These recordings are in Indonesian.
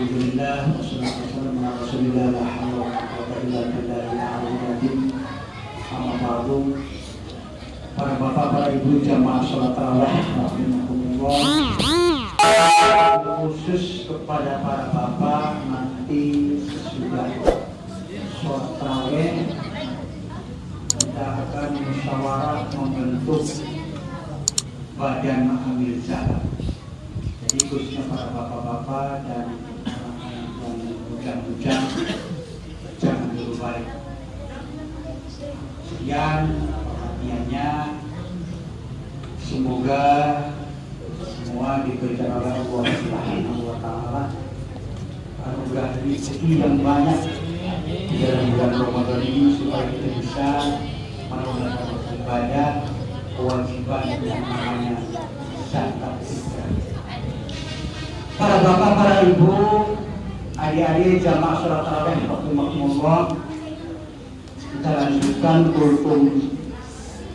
Alhamdulillah, wassalatu wassalamu ala Rasulillah, la haula wa la quwwata illa billahi al-aliyyil azim. Amma ba'du. Para bapak, para ibu jamaah salat tarawih rahimakumullah. Khusus kepada para bapak nanti sesudah salat tarawih kita akan musyawarah membentuk badan amil zakat. Jadi khususnya para bapak-bapak dan orang yang bujang-bujang jangan dulu balik. Sekian perhatiannya. Semoga semua diberikan oleh Allah Subhanahu wa Ta'ala anugerah rezeki yang banyak di dalam bulan Ramadan ini supaya kita bisa menunaikan ibadah kewajiban yang namanya zakat fitrah. Para bapak, para ibu, adik-adik jamaah salat tarawih rahimakumullah, kita lanjutkan kultum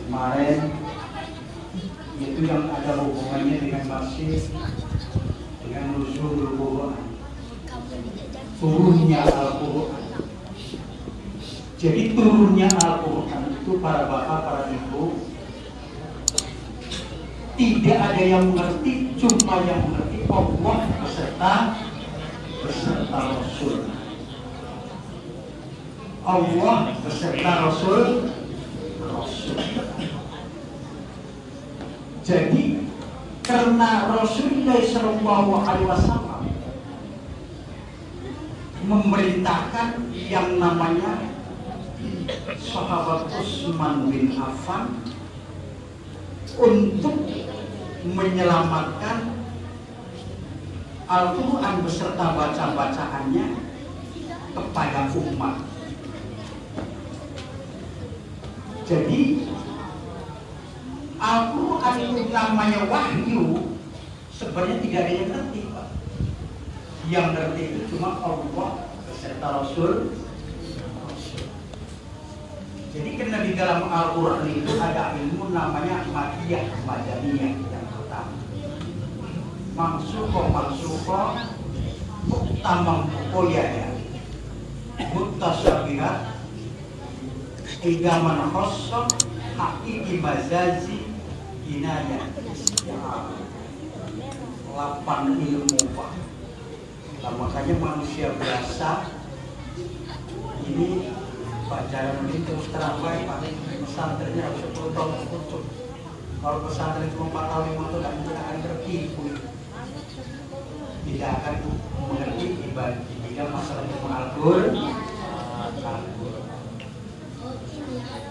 kemarin, yaitu yang ada hubungannya dengan masjid, dengan nuzulul Quran, turunnya Al-Quran. Jadi turunnya Al-Quran itu para bapak, para ibu, tidak ada yang mengerti, cuma yang mengerti Allah beserta Rasul. Allah beserta Rasul. Jadi karena Rasulullah SAW memerintahkan yang namanya sahabat Utsman bin Affan untuk menyelamatkan Al-Quran beserta baca-bacaannya kepada umat. Jadi Al-Quran itu namanya wahyu, sebenarnya tidak ada yang ngerti, Pak. Yang ngerti itu cuma Allah beserta Rasul. Jadi karena di dalam Al-Quran itu ada ilmu namanya madiyah, madaniyah yang pertama. Mansukoh, muhtamam koyaya, mutasyabihat, igaman khosoh, hakiki mazazi, inayah. 8 ilmu, Pak. Nah, makanya manusia biasa ini pelajaran ini terus terang baik, Pak. Pesantrennya harus 10 tahun tertutup. Kalau pesantren cuma 4 tahun 5 tahun tidak akan tertipu. Tidak akan mengerti ibadah masalah ilmu Al-Quran.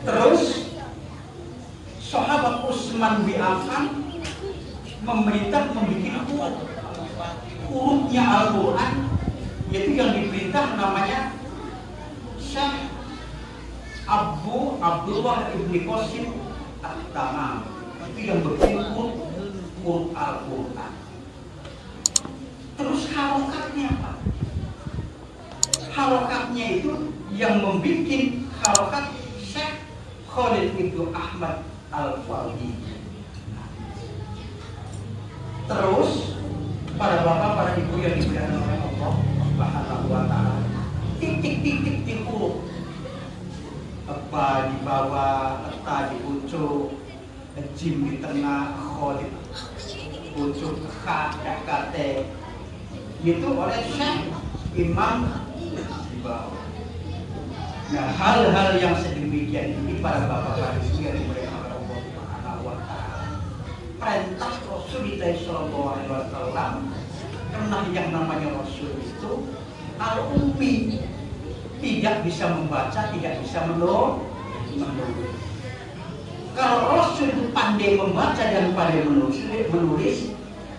Terus sahabat Utsman bin Affan memerintah membuat hurufnya Al-Quran, yaitu yang diperintah namanya Syekh Abdullah ibni Qasim At-Tamam. Itu yang bikin huruf Al-Quran. Terus harokatnya apa? Harokatnya itu yang membuat harokat Syekh Khalid ibnu Ahmad Al-Fardi. Terus para bapak, para ibu yang dimuliakan oleh Allah Subhanahu wa Ta'ala, titik-titik di huruf, apa di bawah, eta di ujung, jim di tengah, Khalid ujung, kha, dakate, itu oleh Syekh Imam di bawah. Nah, hal-hal yang sedemikian ini para bapak, para ibu yang dimuliakan oleh Allah Subhanahu wa Ta'ala, perintah Rasulullah SAW, karena yang namanya Rasul itu al-ummi, tidak bisa membaca, tidak bisa menulis. Kalau Rasul itu pandai membaca dan pandai menulis,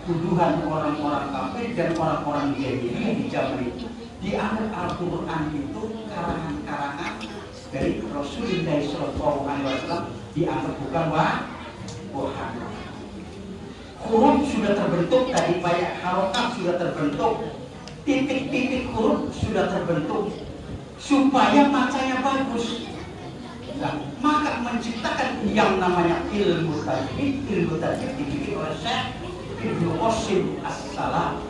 tuduhan orang-orang kafir dan orang-orang jahiliyah di zaman itu dianggap Al-Quran itu karangan-karangan dari Rasulullah SAW, dianggap bukan wahan. Huruf sudah terbentuk tadi, banyak harokat sudah terbentuk, titik-titik huruf sudah terbentuk, supaya bacanya bagus. Nah, maka menciptakan yang namanya ilmu tajwid dibikin oleh Syekh Ibnu Qasim As-Salam.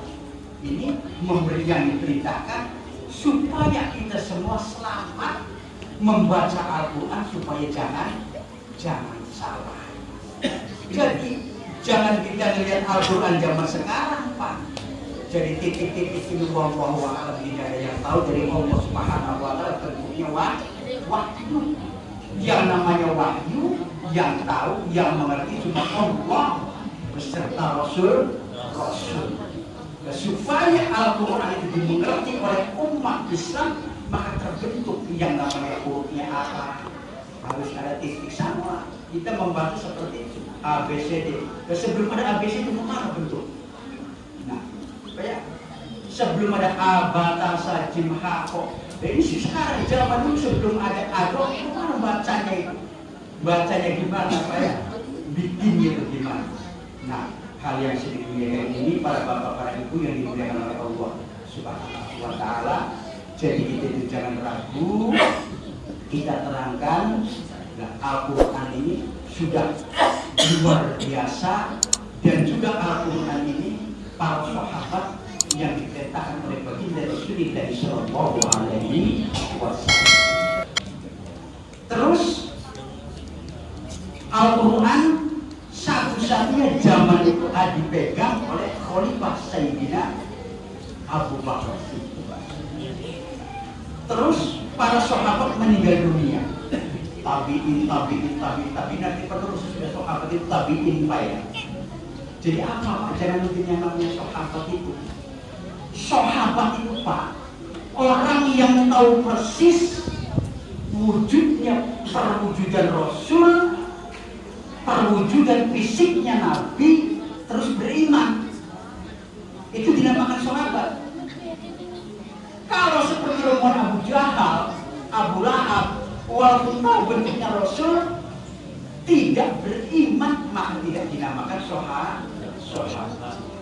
ini yang diperintahkan supaya kita semua selamat membaca Al-Quran supaya jangan salah. Jadi jangan kita lihat Al-Quran zaman sekarang, Pak. Jadi titik-titik ini wallahu a'lam, tidak ada yang tahu dari Allah Subhanahu wa taala. Bentuknya wahyu. Yang namanya wahyu, yang tahu, yang mengerti cuma Allah beserta Rasul. Supaya Al-Quran itu dimengerti oleh umat Islam, maka terbentuk yang namanya hurufnya apa, harus ada titik sama. Kita membantu seperti itu, A, B, C, D. Sebelum ada A, B, C itu mana bentuk? Nah, kayak sebelum ada A, bata, sa, jim, ha, ko. Ini sekarang zaman dulu sebelum ada A, do, itu mana bacanya itu? Bacanya gimana, kayak bikinnya itu gimana? Nah, hal yang sedikit ini para bapak, para ibu yang dimuliakan oleh Allah Subhanahu wa taala. Jadi kita itu jangan ragu, kita terangkan. Nah, Al-Quran ini sudah luar biasa, dan juga Al-Quran ini para sahabat yang diperintahkan oleh baginda Rasulullah Shallallahu Alaihi Wasallam. Terus Al-Quran satu-satunya zaman itu dipegang oleh Khalifah Sayyidina Abu Bakar. Terus para sahabat meninggal dunia. Tabiin, nanti penerus sudah sahabat itu tabiin, Pak ya. Jadi apa Pak? Jangan mungkin yang namanya sahabat itu. Sahabat itu Pak, orang yang tahu persis wujudnya perwujudan Rasul, perwujudan fisiknya Nabi, terus beriman. Itu dinamakan sahabat. Kalau seperti Roman Abu Jahal, Abu Lahab, walaupun tahu bentuknya Rasul, tidak beriman, maka tidak dinamakan sahabat.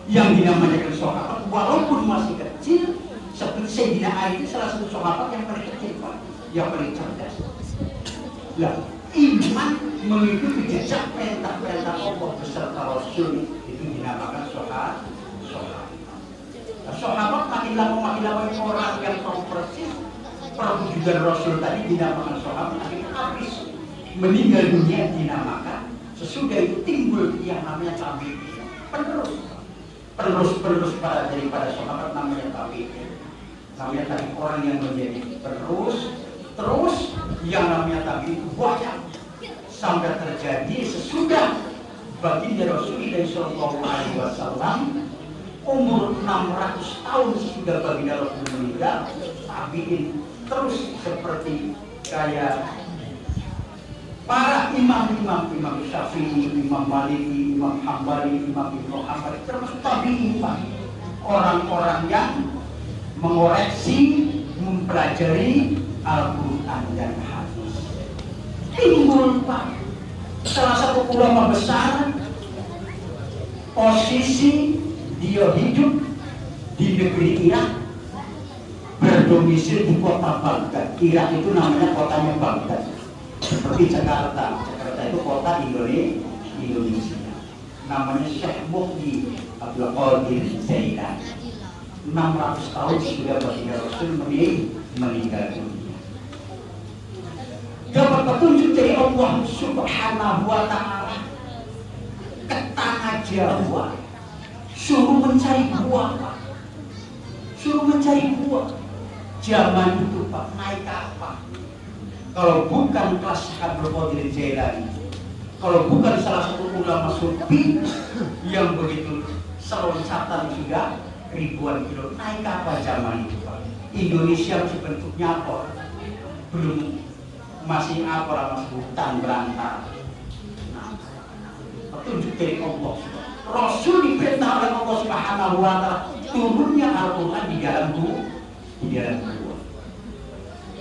Yang dinamakan sahabat, walaupun masih kecil, seperti Sayyidina Ali itu salah satu sahabat yang paling kecil, Pak, yang paling cerdas. Nah, iman mengikuti jejak perintah-perintah Allah beserta Rasul itu dinamakan sahabat. Sahabat makin lama orang yang tahu persis perwujudan Rasul tadi dinamakan sahabat, makin habis meninggal dunia dinamakan. Sesudah itu timbul yang namanya tabi'in, penerus daripada sahabat namanya tabi'in. Namanya tadi orang yang menjadi terus yang namanya tabi'in itu banyak sampai terjadi sesudah baginda Rasulullah Shallallahu Alaihi Wasallam umur 600 tahun sesudah baginda Rasul meninggal, tabi'in terus seperti kayak para imam Syafi'i, Imam Maliki, Imam Hambali, Imam Ibnu Hanbal, termasuk tabi'in, orang-orang yang mengoreksi, mempelajari Al-Quran dan hadis. Timbul Pak salah satu ulama besar, posisi dia hidup di negeri Irak, berdomisili di kota Baghdad. Irak itu namanya kotanya Baghdad, seperti Jakarta itu kota Indonesia. Namanya Syekh Muhyi Abdul Qadir Zailan. 600 tahun sudah baginda Rasul meninggal dunia. Dapat petunjuk dari Allah Subhanahu wa taala ke tanah Jawa, suruh mencari buah, Pak. Suruh mencari buah. Zaman itu Pak, naik apa? Kalau bukan kelas Abdul Qadir Jailani, kalau bukan salah satu ulama sufi yang begitu seloncatan sudah ribuan kilo, naik apa zaman itu Pak? Indonesia masih bentuknya apa? Belum, masih apa? Masih hutan belantara. Nah, petunjuk dari Allah. Rasul diperintah oleh Allah Subhanahu wa taala turunnya Al-Quran di dalam gua.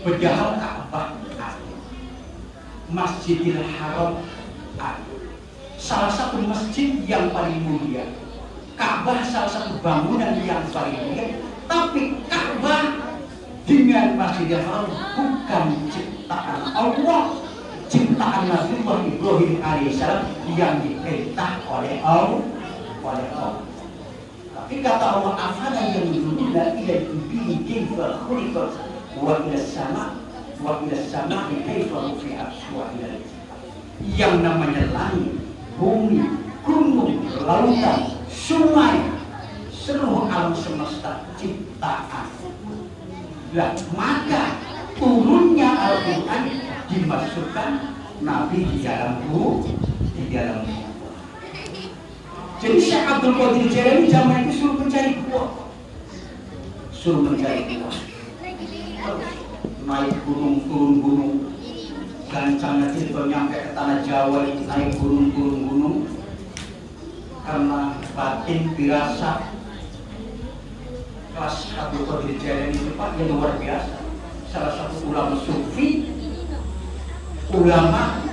Padahal Ka'bah ada, Masjidil Haram ada, salah satu masjid yang paling mulia. Ka'bah salah satu bangunan yang paling mulia, tapi Ka'bah dengan Masjidil Haram bukan ciptaan Allah, ciptaan Nabiullah Ibrahim alaihissalam yang diperintah oleh Allah. Tapi kata Allah, afala yang yuruna ila al-ibili kaifa khuliqat wa ila as-sama kaifa rufi'at wa ila yang namanya langit, bumi, gunung, lautan, sungai, seluruh alam semesta ciptaan. Nah, maka turunnya Al-Quran dimasukkan Nabi di dalam buku. Jadi Syekh Abdul Qadir Jailani zaman itu suruh mencari gua, naik gunung, turun gunung, gancangnya cerita nyampe ke tanah Jawa, naik gunung, turun gunung, karena batin firasat. Kelas Abdul Qadir Jailani itu Pak yang luar biasa, salah satu ulama sufi, ulama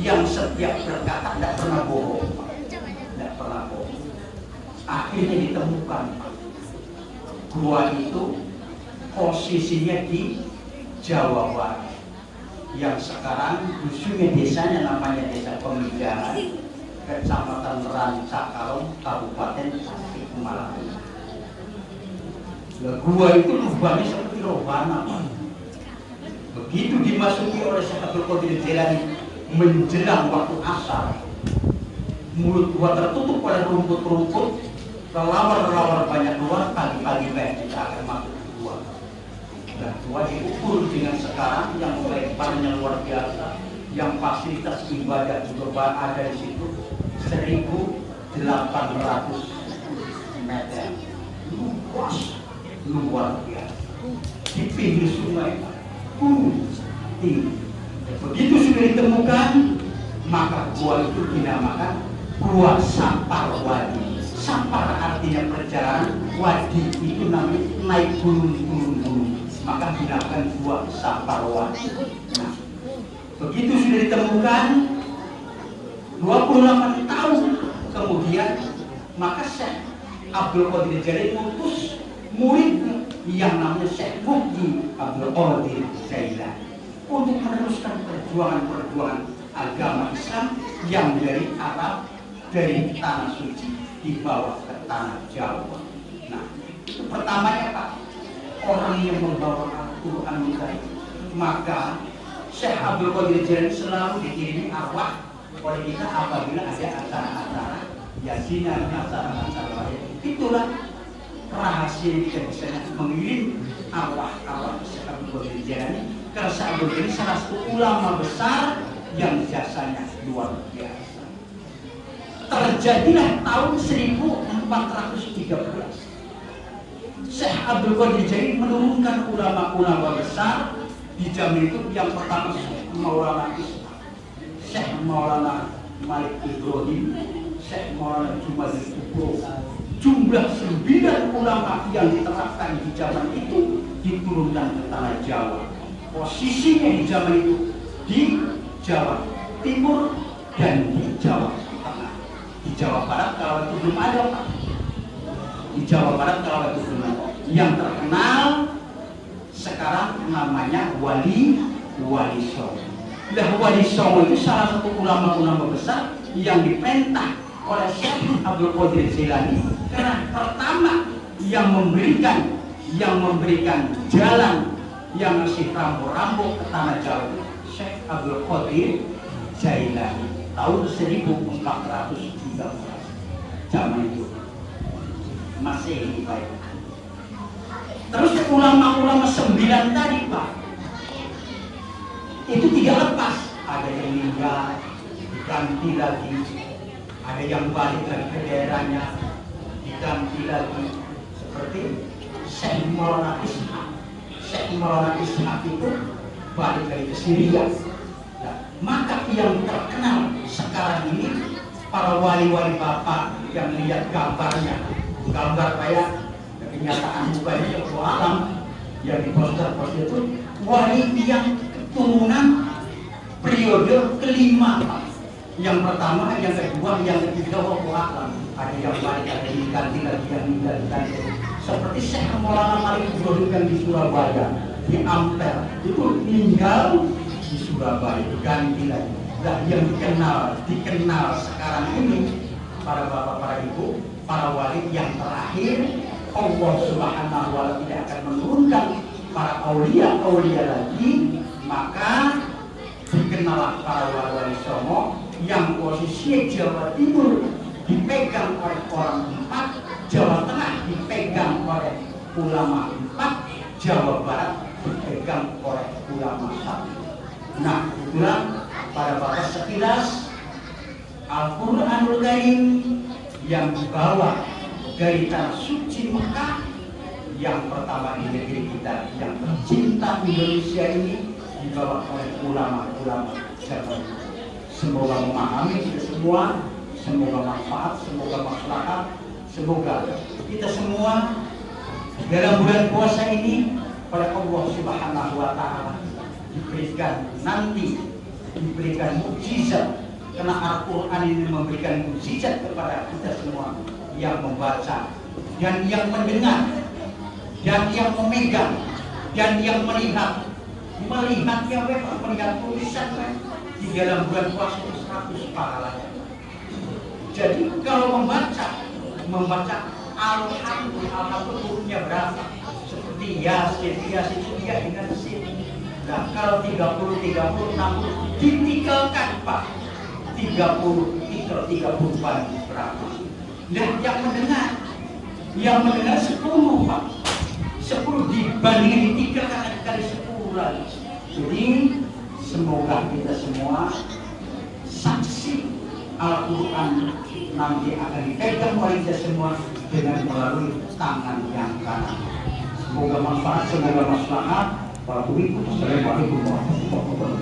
yang setiap berkata tidak pernah bohong, akhirnya ditemukan gua itu posisinya di Jawa Barat yang sekarang dusunnya desanya namanya Desa Pemijahan, Kecamatan Rancakalong, Kabupaten Tasikmalaya. Gua itu lubangnya seperti rovana. Begitu dimasuki oleh Syekh Abdul Qadir Jailani menjelang waktu asar, mulut gua tertutup oleh rumput-rumput, kelawar-kelawar banyak keluar, pagi-pagi kita akan masuk ke gua. Dan gua diukur dengan sekarang yang lebarnya luar biasa, yang fasilitas ibadah juga ada di situ 1.800 meter, luas. Luar biasa di pinggir sungai tinggi. Begitu sudah ditemukan, maka gua itu dinamakan Gua Sampar Wadi. Sampar artinya perjalanan, wadi itu namanya naik gunung, maka dinamakan Gua Sampar Wadi. Nah, begitu sudah ditemukan 28 tahun kemudian, maka Syekh Abdul Qadir Jailani mengutus murid yang namanya Syekh Muhyi Abdul Qadir Jailani untuk meneruskan perjuangan agama Islam yang dari Arab, dari tanah suci dibawa ke tanah Jawa. Nah, itu pertamanya Pak, orang yang membawa Al-Quran Karim, maka Syekh Abdul Qadir Jailani selalu dikirimi arwah oleh kita apabila ada acara-acara yasinan, acara-acara lain. Itulah rahasia kita bisa mengirim arwah-arwah Syekh Abdul Qadir Jailani. Karena Syekh Abdul Qadir salah satu ulama besar yang jasanya luar biasa. Terjadilah tahun 1413. Syekh Abdul Qadir Jailani menurunkan ulama-ulama besar di zaman itu. Yang pertama Syekh Maulana Ishaq, Syekh Maulana Malik Ibrahim, Syekh Maulana Jumadil Kubro. Jumlah 9 ulama yang diterapkan di zaman itu diturunkan ke tanah Jawa. Posisinya di zaman itu di Jawa Timur dan di Jawa Tengah. Di Jawa Barat kalau itu belum ada Pak. Di Jawa Barat kalau itu belum ada. Yang terkenal sekarang namanya Wali Songo. Nah, Wali Songo itu salah satu ulama-ulama besar yang diperintah oleh Syekh Abdul Qadir Jailani karena pertama yang memberikan jalan yang masih rambu-rambu ke tanah Jawa Syekh Abdul Qadir Jailani tahun 1413 zaman itu masih baik. Terus ulama-ulama 9 tadi Pak itu tidak lepas, ada yang meninggal diganti lagi, ada yang balik lagi ke daerahnya diganti lagi, seperti Syekh Maulana Ishaq. Syekh Maulana Ishaq itu balik lagi ke Syria. Nah, maka yang terkenal sekarang ini para wali-wali bapak yang lihat gambar kayak kenyataan mukanya ke alam yang di poster-poster itu wali yang keturunan periode kelima. Yang pertama, yang kedua, yang ketiga wallahu a'lam. Ada yang balik, ada yang diganti lagi, yang diganti. Seperti Syekh Maulana Malik Ibrahim yang di Surabaya, di Ampel, itu meninggal di Surabaya, diganti lagi. Nah, yang dikenal sekarang ini para bapak, para ibu, para wali yang terakhir, Allah Subhanahu wa Ta'ala tidak akan menurunkan para aulia lagi, maka dikenallah para wali Songo yang posisi Jawa Timur dipegang oleh orang 4, Jawa Tengah dipegang oleh ulama 4, Jawa Barat dipegang oleh ulama 1. Nah, itulah para bapak sekilas Al-Quranul Karim yang dibawa dari tanah suci Mekah, yang pertama di negeri kita yang tercinta Indonesia ini, dibawa oleh ulama-ulama Jawa. Semoga memahami kita semua, semoga manfaat, semoga maslahat, semoga kita semua dalam bulan puasa ini oleh Allah Subhanahu wa Ta'ala diberikan mukjizat, karena Al-Quran ini memberikan mukjizat kepada kita semua yang membaca dan yang mendengar dan yang memegang dan yang melihat yang melihat tulisan di dalam bulan puasa itu 100 pahalanya. Jadi kalau membaca Alhamdulillah hurufnya berapa? Seperti Yasin itu dia dengan sin. Nah, kalau 30, 60 ditinggalkan Pak. 30 berapa? Dan yang mendengar 10 Pak. 10 dibandingkan ditinggalkan kali 10 lagi. Jadi semoga kita semua saksi Al-Quran nanti akan dipegang oleh kita semua dengan melalui tangan yang kanan. Semoga manfaat, semoga maslahat. Wassalamualaikum warahmatullahi wabarakatuh.